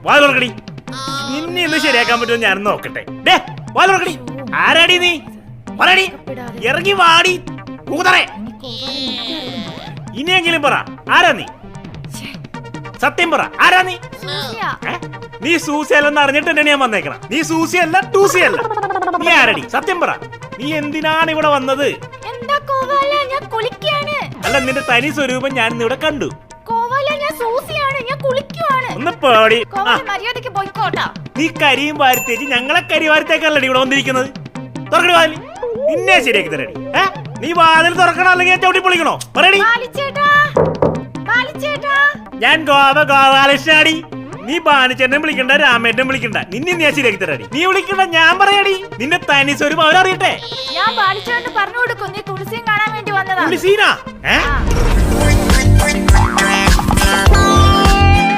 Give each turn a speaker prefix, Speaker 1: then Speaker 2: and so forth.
Speaker 1: വാതിലോർക്കടി. നിന്നെ ഇന്ന് ശരിയാക്കാൻ പറ്റുമോ ഞാൻ നോക്കട്ടെ. വാതിലോർക്കടി. ആരാടി നീ? പറയടി. ഇറങ്ങി വാടി കൂതറേ. ഇനിയെങ്കിലും പറ, ആരാ നീ? സത്യം പറ, ആരാ നീ? നീ സൂസിയല്ലെന്ന് അറിഞ്ഞിട്ട് തന്നെ ഞാൻ വന്നേക്കണം. നീ സൂസിയല്ല, ടൂസിയല്ല. നീ ആരടി? സത്യം പറ, നീ എന്തിനാണ് ഇവിടെ വന്നത്? അല്ല, നിന്റെ തനി സ്വരൂപം ഞാൻ ഇന്നിവിടെ കണ്ടു. ഒന്ന് പേടി. നീ കരിയും വാരിത്തേച്ച് ഞങ്ങളെ കരി വാരിത്തേക്കല്ലടി ഇവിടെ വന്നിരിക്കുന്നത്. തുറക്കടി വാതിൽ. നിന്നെ ശരിയാക്കി തരടി. നീ വാതിൽ തുറക്കണോ അല്ലെങ്കിൽ ഞാൻ ചവിട്ടി പൊളിക്കണോ? പറയടി. ഞാൻ ഗോപാലകൃഷ്ണാടി. നീ ബാലിച്ചേട്ടനെ വിളിക്കണ്ട, രാമേട്ടനെ വിളിക്കണ്ട. നിന്നെ ഞാൻ ശരിയാക്കി തരാടി. നീ വിളിക്കണ്ട, ഞാൻ പറയാടി. നിന്റെ തനി സ്വരൂപം അവരറിയട്ടെ.
Speaker 2: ഞാൻ ബാലിച്ചേട്ടന് പറഞ്ഞു കൊടുക്കും. നീ തുളസിയും കാണാൻ വേണ്ടി വന്നതാ.
Speaker 1: തുളസീനാ?